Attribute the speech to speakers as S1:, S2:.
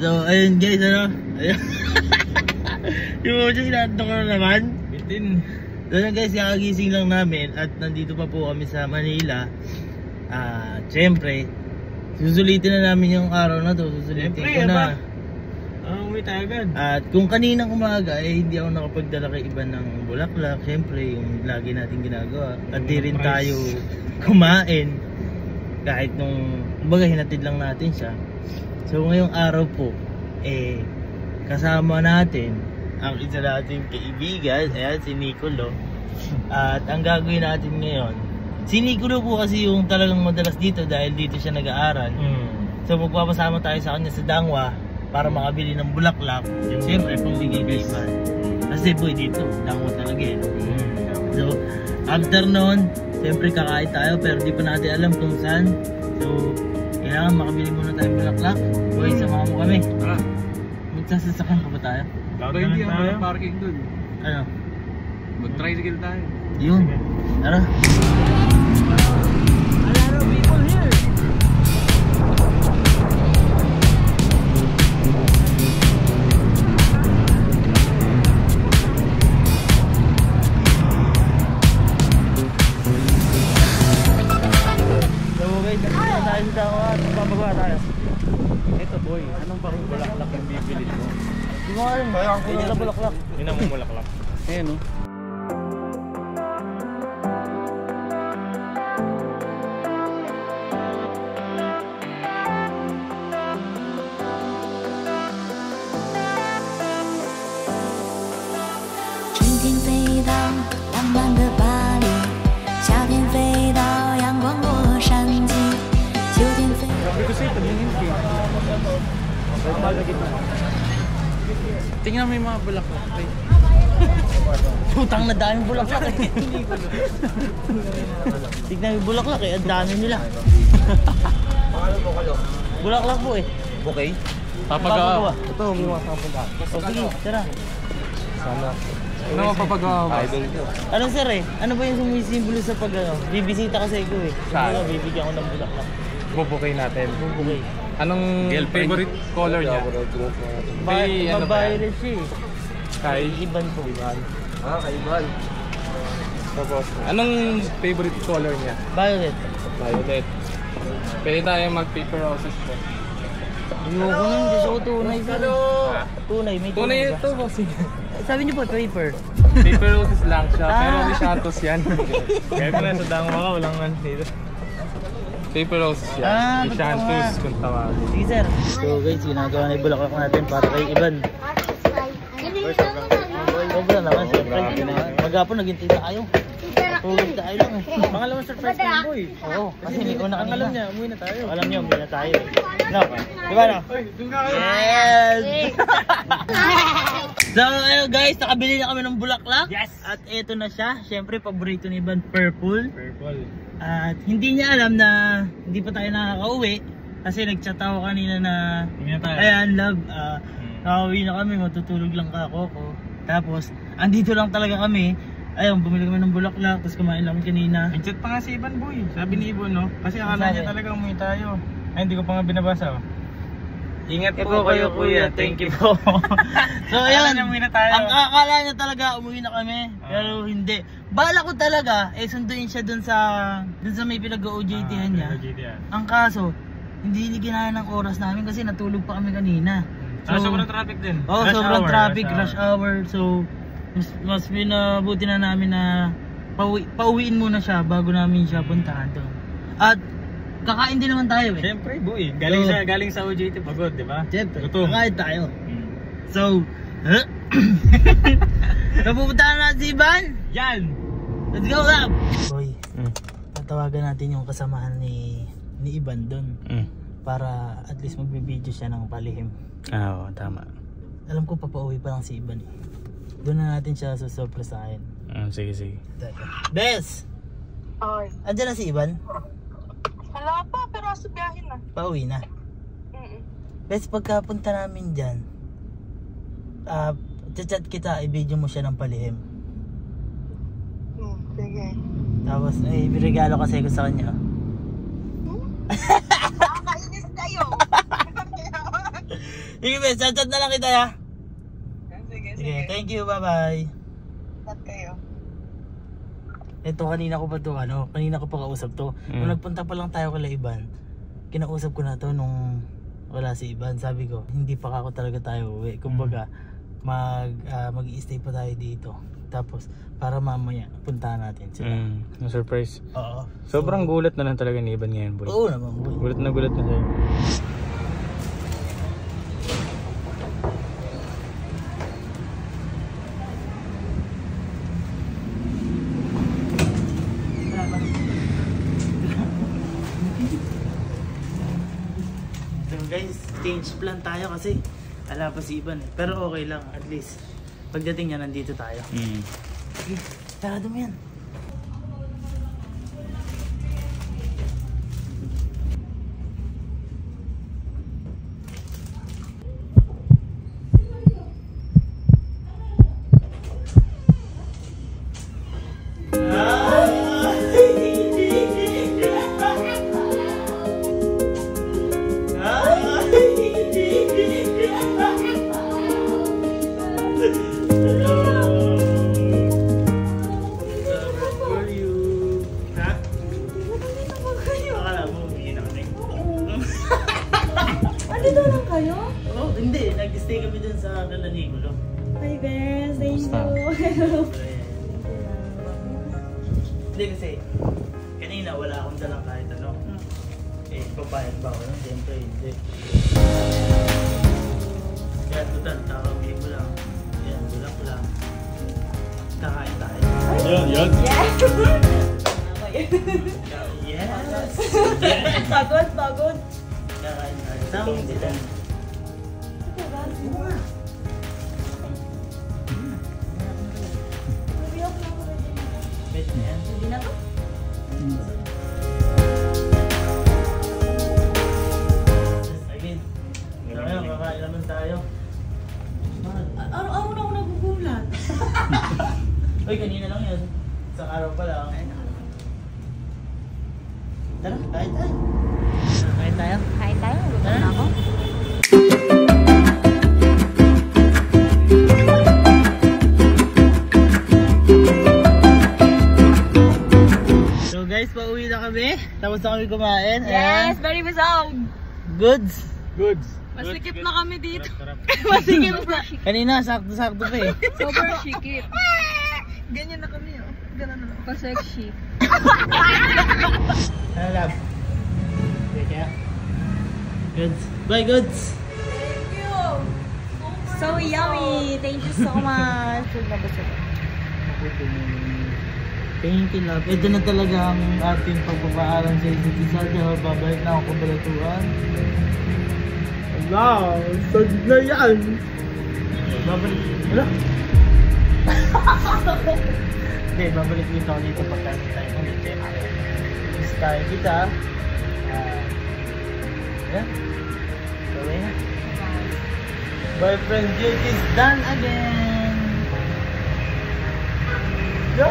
S1: So, ayun guys, ano? Ayun. Yung mga sinanto ko na naman.
S2: Bitin.
S1: So guys, kakagising lang namin at nandito pa po kami sa Manila. Siyempre, susulitin na namin yung araw na to. Susulitin ko na.
S2: Umuwi tayo agad.
S1: At kung kaninang umaga, hindi ako nakapagdala kay iba ng bulaklak. Siyempre, yung lagi natin ginagawa. At di rin tayo kumain. Kahit nung, kumbaga, hinatid lang natin siya. So ngayong araw po, kasama natin ang isa nating kaibigan, ayan, si Nicolo. At ang gagawin natin ngayon, si Nicolo po kasi yung talagang madalas dito dahil dito siya nag-aaral. So magpapasama tayo sa kanya sa Dangwa para makabili ng bulaklak. Siyempre, pambigay kay Ivan. Kasi boy dito, Dangwa talaga eh. So after noon, siyempre kakain tayo pero di pa natin alam kung saan. So kailangan makabili muna tayong bulaklak. Boy, samahan mo kami. Magsasasakyan pa ba tayo?
S2: Pero hindi ako may parking dun.
S1: Ano?
S2: Mag-tricycle tayo.
S1: Yun. Tara.
S2: A lot of people here.
S1: So guys, nandito tayo sa Dangwa at papagawa tayo.
S2: Ito boy, anong parang bulaklak yung bibili mo?
S1: Hindi mo alam, ganyan na bulaklak.
S2: Yun ang bulaklak. Ayan o. Tingnan mo yung mga bulaklak.
S1: Putang na daming bulaklak eh. Tignan mo yung bulaklak eh, ang dami nila. Bulaklak po eh.
S2: Okay.
S1: Papagawa.
S2: Ito, may mga sampung.
S1: O sige, tara.
S2: Sana. Ano mapapagawa ba? Idol ko.
S1: Ano sir eh? Ano ba yung sumisimbolo sa pag ano? Bibisita kasi ko eh.
S2: Saan?
S1: Bibigyan ko ng bulaklak.
S2: Bubukay natin.
S1: Bubukay.
S2: Anong favorite color niya?
S1: Violet siya eh.
S2: Kay
S1: Iban po.
S2: kay Ivan. Tapos, anong favorite color niya?
S1: Violet.
S2: Violet. Pwede tayo mag-paper roses po.
S1: Ayoko na, hindi siya ko tunay sir. Tunay, may
S2: Tunay
S1: ba?
S2: ito kasi.
S1: Sabi niyo po, paper.
S2: Paper roses lang siya, pero ni Santos yan. Kaya ko na sa Dangwa ka, walang man dito. Paper roses yan. Ni Santos kung tawagin.
S1: Sige sir. So guys, ginagawa na yung bulaklak natin para kay Ivan. Sobra naman, surprise naman. Maghapon naghintay tayo. Tulog tayo lang eh.
S2: Pangalawang surprise ng boy.
S1: Oo, kasi hindi ko na kanina.
S2: Alam niya, umuwi na tayo.
S1: Alam niya, umuwi na tayo. No? Diba no? Yes! So ayun guys, nakabili na kami ng bulaklak.
S2: Yes!
S1: At eto na siya. Siyempre, paborito ni Ivan, purple.
S2: Purple.
S1: At hindi niya alam na hindi pa tayo nakaka-uwi. Kasi nag-chat ako kanina na ayan love, nakauwi na kami, matutulog lang ako. Tapos, andito lang talaga kami. Ayun, bumili kami ng bulaklak, tapos kumain lang kanina.
S2: Nag-chat pa nga si Ivan boy. Sabi ni Ibon no? Kasi akala niya talaga umuwi tayo. Ay, hindi ko pa nga binabasa oh. Ingat po kayo kuya, thank you po.
S1: So ayun,
S2: umuwi na tayo.
S1: ang akala niya talaga umuwi na kami, pero hindi. Bala ko talaga, sunduin siya dun sa may pinag-OJT-han niya. Ang kaso, hindi ginaya ng oras namin kasi natulog pa kami kanina.
S2: So, sobrang traffic din.
S1: Oh, sobrang traffic, rush hour. So, mas pinabuti na namin na pauwiin muna siya bago namin siya puntahan doon. At kakain din naman tayo eh.
S2: Siyempre boy, galing sa OJT pagod, di ba?
S1: Siyempre,
S2: gutom.
S1: kakain tayo. So, napupuntahan natin si Ivan.
S2: Yan!
S1: Let's go lab! Boy, tatawagan natin yung kasamahan ni Ivan doon. Para at least magbibideo siya ng palihim.
S2: Oo, tama.
S1: Alam ko papauwi pa lang si Ivan eh. Doon na natin siya susurpresahin.
S2: Sige.
S1: Bes!
S3: Oy.
S1: Andiyan na si Ivan?
S3: Wala pa, pero asubiyahin na.
S1: Pauwi na. Bes, pagkapunta namin dyan, chat kita, i-video mo siya ng palihim.
S3: Sige.
S1: Tapos, regalo kasi ko sa kanya.
S3: Nakakainis kayo.
S1: Sige, bes. Chat na lang kita, ya.
S3: Sige.
S1: Thank you. Bye-bye.
S3: Ba't kayo?
S1: Ito, kanina ko pa to, kanina ko pa kausap to. Nung nagpunta pa lang tayo kala Iban, kinausap ko na to nung wala si Iban. Sabi ko, hindi pa ako talaga tayo uwi. Kumbaga, mag-i-stay pa tayo dito. Tapos, para mamaya, puntahan natin sila.
S2: Na-surprise.
S1: Oo.
S2: Sobrang gulat na lang talaga ni Iban ngayon, boy.
S1: Oo naman, boy.
S2: Gulat na sa'yo.
S1: So guys, change plan tayo kasi wala pa si Iban. Pero okay lang, at least pagdating niya nandito tayo. Sige, sarado mo yan.
S4: Andito lang kayo?
S1: Oh, hindi. Nag-stay kami dun sa Niculo.
S4: Hi, Bes. Thank you.
S1: Hindi kasi, kanina wala akong dalang kahit ano. Eh, papayag ba ako? Siyempre, hindi. Kaya total, kakawin mo lang. Yan, bulak lang. Kakain tayo.
S2: Yun.
S1: Yes!
S4: Pagod.
S1: Kakain tayo. Sama mo sila. Bet na yan.
S4: Hindi na to?
S1: Again. Ngayon, kakain naman tayo.
S4: Araw-araw na ako nagugulat.
S1: Uy, kanina lang yun. Isang araw pa lang. Tara, kain tayo. Kain tayo?
S4: Kain tayo. Gutom na ako.
S1: So guys, pauwi na kami. Tapos na kami kumain.
S4: Yes, very busog.
S1: Goods.
S4: Masikip na kami dito. Masikip na.
S1: Kanina, sakto-sakto pa eh.
S4: Super sikip.
S3: Ganyan na kami, oh. Ganun na.
S4: Pa-sexy.
S1: Ano love? Okay, kaya? Goods. Bye, goods.
S4: Thank you. So yummy. Thank you so much.
S1: Thank you, love. Ito na talaga ang ating pagpapaaral sa isa't isa. Diba, babalik na ako kabalatuan. Wow, sad na yan! Babalik, wala? Hindi, babalik dito ako dito pagka tayo ulit. Miss tayo kita. Yan. Gawin na. Boyfriend duty is done again! Go!